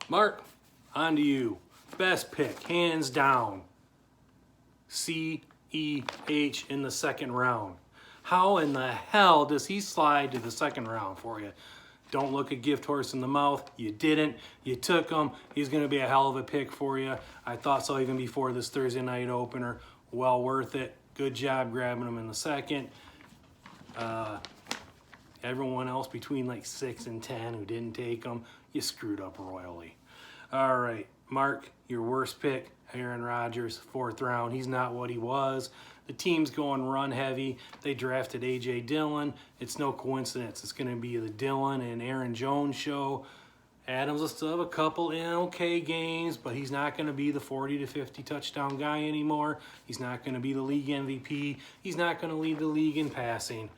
Mark, on to you. Best pick, hands down. C.E.H. in the second round. How in the hell does he slide to the second round for you? Don't look a gift horse in the mouth. You didn't. You took him. He's going to be a hell of a pick for you. I thought so even before this Thursday night opener. Well worth it. Good job grabbing him in the second. Everyone else between like 6 and 10 who didn't take him, you screwed up royally. All right, Mark, your worst pick, Aaron Rodgers, 4th round. He's not what he was. The team's going run heavy. They drafted A.J. Dillon. It's no coincidence. It's going to be the Dillon and Aaron Jones show. Adams will still have a couple okay games, but he's not going to be the 40 to 50 touchdown guy anymore. He's not going to be the league MVP. He's not going to lead the league in passing.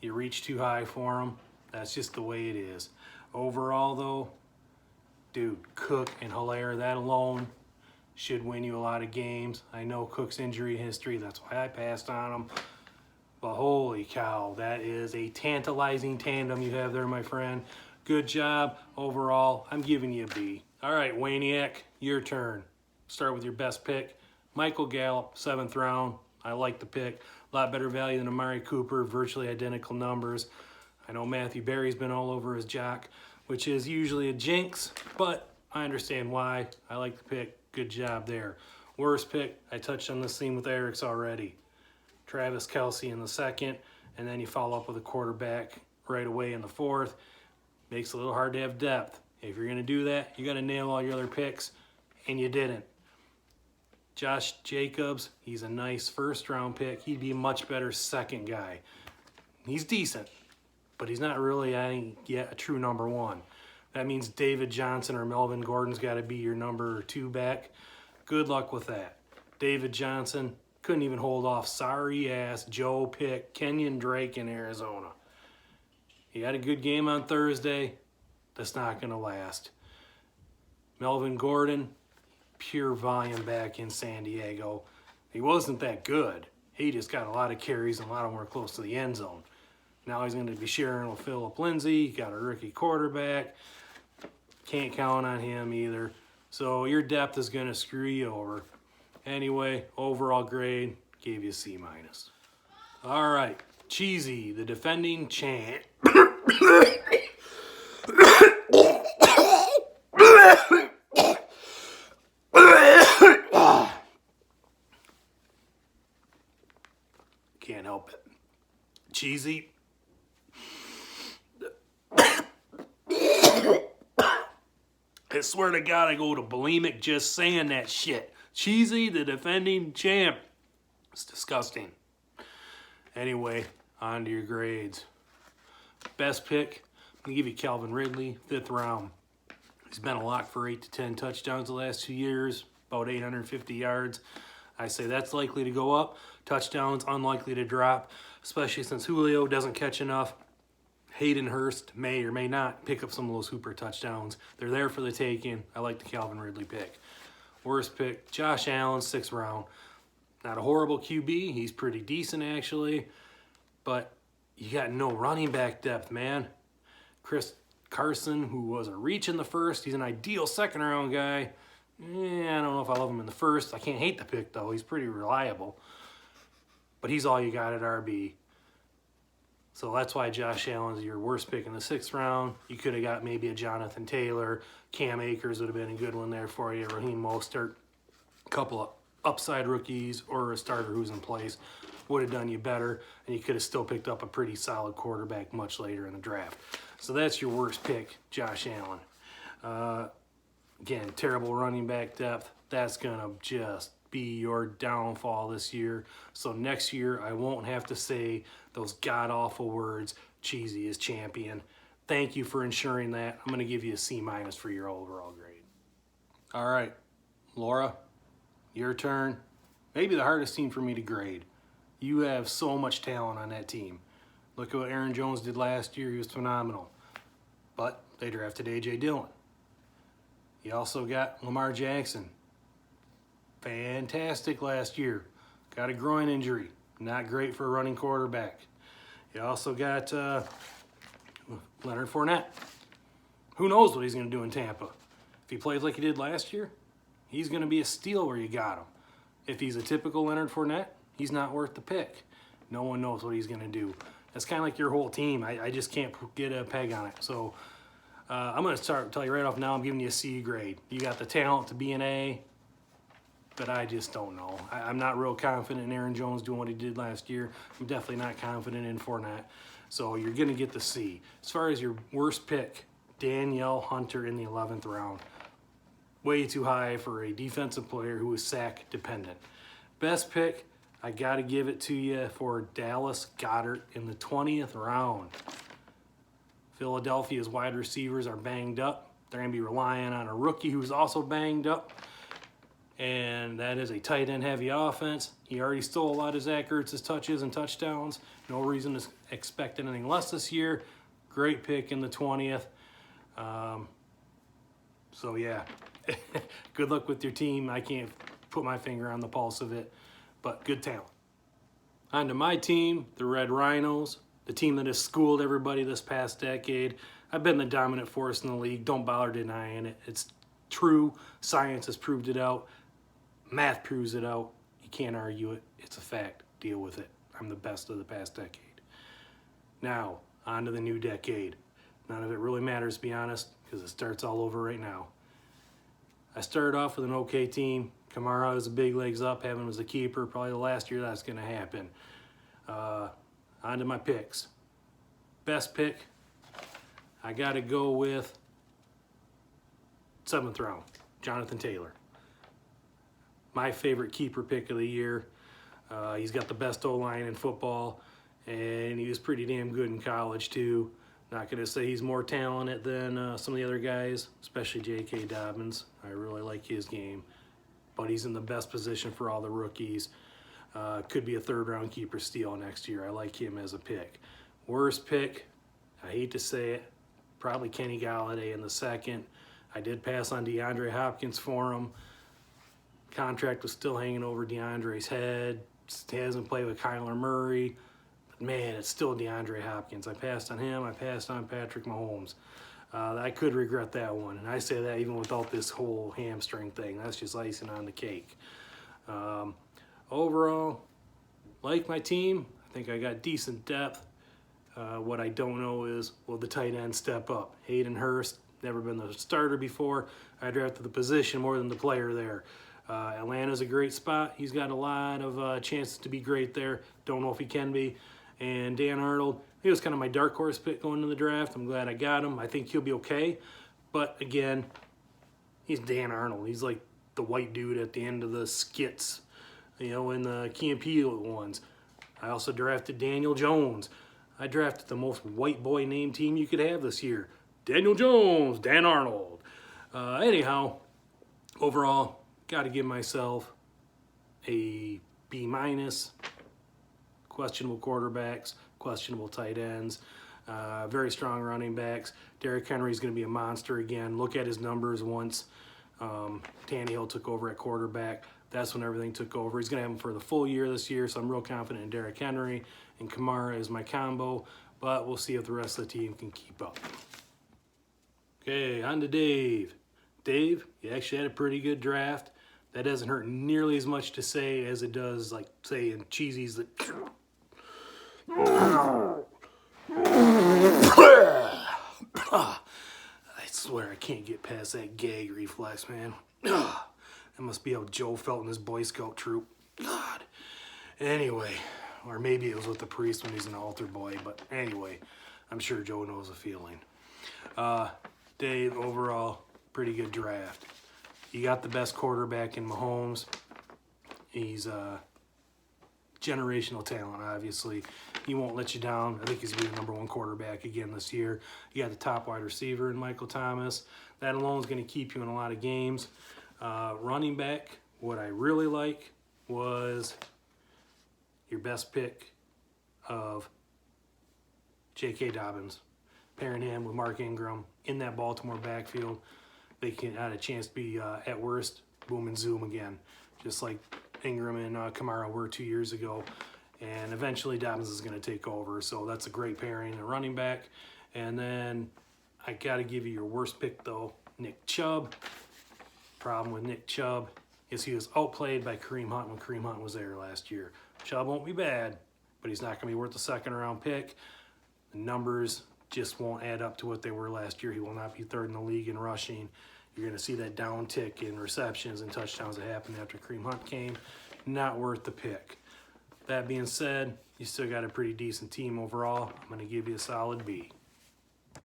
You reach too high for him. That's just the way it is. Overall, though, dude, Cook and Hilaire, that alone should win you a lot of games. I know Cook's injury history. That's why I passed on him. But holy cow, that is a tantalizing tandem you have there, my friend. Good job. Overall, I'm giving you a B. All right, Waniac, your turn. Start with your best pick. Michael Gallup, 7th round. I like the pick. A lot better value than Amari Cooper, virtually identical numbers. I know Matthew Berry's been all over his jock, which is usually a jinx, but I understand why. I like the pick. Good job there. Worst pick, I touched on this theme with Eric's already. Travis Kelce in the second, and then you follow up with a quarterback right away in the 4th. Makes it a little hard to have depth. If you're going to do that, you got to nail all your other picks, and you didn't. Josh Jacobs, he's a nice 1st round pick. He'd be a much better second guy. He's decent, but he's not really yet a true number 1. That means David Johnson or Melvin Gordon's got to be your number 2 back. Good luck with that. David Johnson couldn't even hold off sorry-ass Joe Pick, Kenyon Drake in Arizona. He had a good game on Thursday. That's not going to last. Melvin Gordon, pure volume back in San Diego. He wasn't that good. He just got a lot of carries and a lot of them were close to the end zone. Now he's going to be sharing with Phillip Lindsay. Got a rookie quarterback. Can't count on him either. So your depth is going to screw you over. Anyway, overall grade, gave you a C-. All right, Cheesy, the defending champ. Can't help it. Cheesy. I swear to God, I go to bulimic just saying that shit. Cheesy, the defending champ. It's disgusting. Anyway, on to your grades. Best pick, I'm going to give you Calvin Ridley, 5th round. He's been a lock for 8 to 10 touchdowns the last 2 years, about 850 yards. I say that's likely to go up. Touchdowns unlikely to drop, especially since Julio doesn't catch enough. Hayden Hurst may or may not pick up some of those Hooper touchdowns. They're there for the taking. I like the Calvin Ridley pick. Worst pick, Josh Allen, 6th round. Not a horrible QB. He's pretty decent, actually. But you got no running back depth, man. Chris Carson, who was a reach in the 1st. He's an ideal 2nd round guy. I don't know if I love him in the 1st. I can't hate the pick, though. He's pretty reliable. But he's all you got at RB. So that's why Josh Allen's your worst pick in the 6th round. You could have got maybe a Jonathan Taylor. Cam Akers would have been a good one there for you. Raheem Mostert. A couple of upside rookies or a starter who's in place would have done you better. And you could have still picked up a pretty solid quarterback much later in the draft. So that's your worst pick, Josh Allen. Again, terrible running back depth. That's going to just be your downfall this year. So next year, I won't have to say those god-awful words, Cheesy is champion. Thank you for ensuring that. I'm going to give you a C- for your overall grade. All right, Laura, your turn. Maybe the hardest team for me to grade. You have so much talent on that team. Look at what Aaron Jones did last year. He was phenomenal. But they drafted A.J. Dillon. You also got Lamar Jackson. Fantastic last year. Got a groin injury. Not great for a running quarterback. You also got Leonard Fournette. Who knows what he's going to do in Tampa? If he plays like he did last year, he's going to be a steal where you got him. If he's a typical Leonard Fournette, he's not worth the pick. No one knows what he's going to do. That's kind of like your whole team. I just can't get a peg on it. So I'm going to tell you right off now, I'm giving you a C grade. You got the talent to be an A, but I just don't know. I'm not real confident in Aaron Jones doing what he did last year. I'm definitely not confident in Fournette. So you're going to get the C. As far as your worst pick, Danielle Hunter in the 11th round. Way too high for a defensive player who is sack dependent. Best pick, I got to give it to you for Dallas Goedert in the 20th round. Philadelphia's wide receivers are banged up. They're going to be relying on a rookie who's also banged up. And that is a tight end heavy offense. He already stole a lot of Zach Ertz's touches and touchdowns. No reason to expect anything less this year. Great pick in the 20th. So yeah, good luck with your team. I can't put my finger on the pulse of it, but good talent. On to my team, the Red Rhinos, the team that has schooled everybody this past decade. I've been the dominant force in the league. Don't bother denying it. It's true. Science has proved it out. Math proves it out. You can't argue it. It's a fact. Deal with it. I'm the best of the past decade. Now, on to the new decade. None of it really matters, to be honest, because it starts all over right now. I started off with an okay team. Kamara was a big legs up. Having was a keeper. Probably the last year that's going to happen. On to my picks. Best pick, I got to go with 7th round, Jonathan Taylor. My favorite keeper pick of the year. He's got the best O-line in football, and he was pretty damn good in college too. Not going to say he's more talented than some of the other guys, especially J.K. Dobbins. I really like his game, but he's in the best position for all the rookies. Could be a 3rd-round keeper steal next year. I like him as a pick. Worst pick, I hate to say it, probably Kenny Golladay in the 2nd. I did pass on DeAndre Hopkins for him. Contract was still hanging over DeAndre's head. He hasn't played with Kyler Murray. But man, it's still DeAndre Hopkins. I passed on him. I passed on Patrick Mahomes. I could regret that one. And I say that even without this whole hamstring thing. That's just icing on the cake. Overall, like my team. I think I got decent depth. What I don't know is, will the tight end step up? Hayden Hurst, never been the starter before. I drafted the position more than the player there. Atlanta's a great spot. He's got a lot of chances to be great there. Don't know if he can be. And Dan Arnold, he was kind of my dark horse pick going into the draft. I'm glad I got him. I think he'll be okay. But again, he's Dan Arnold. He's like the white dude at the end of the skits, you know, in the Key and Peele ones. I also drafted Daniel Jones. I drafted the most white boy name team you could have this year. Daniel Jones, Dan Arnold. Anyhow, overall, got to give myself a B-. Questionable quarterbacks, questionable tight ends, very strong running backs. Derrick Henry's going to be a monster again. Look at his numbers once Tannehill took over at quarterback. That's when everything took over. He's going to have him for the full year this year, so I'm real confident in Derrick Henry, and Kamara is my combo, but we'll see if the rest of the team can keep up. Okay, on to Dave. Dave, you actually had a pretty good draft. That doesn't hurt nearly as much to say as it does, like, say, in Cheesy's that... I swear I can't get past that gag reflex, man. That must be how Joe felt in his Boy Scout troop. God. Anyway, or maybe it was with the priest when he's an altar boy, but anyway, I'm sure Joe knows the feeling. Dave, overall, pretty good draft. You got the best quarterback in Mahomes. He's generational talent, obviously. He won't let you down. I think he's going to be the #1 quarterback again this year. You got the top wide receiver in Michael Thomas. That alone is going to keep you in a lot of games. Running back, what I really like was your best pick of J.K. Dobbins. Pairing him with Mark Ingram in that Baltimore backfield, they can have a chance to be, at worst, boom and zoom again, just like Ingram and Kamara were 2 years ago. And eventually Dobbins is going to take over, so that's a great pairing and running back. And then I got to give you your worst pick, though, Nick Chubb. Problem with Nick Chubb is he was outplayed by Kareem Hunt when Kareem Hunt was there last year. Chubb won't be bad, but he's not going to be worth a second-round pick. The numbers just won't add up to what they were last year. He will not be third in the league in rushing. You're going to see that downtick in receptions and touchdowns that happened after Kareem Hunt came. Not worth the pick. That being said, you still got a pretty decent team overall. I'm going to give you a solid B.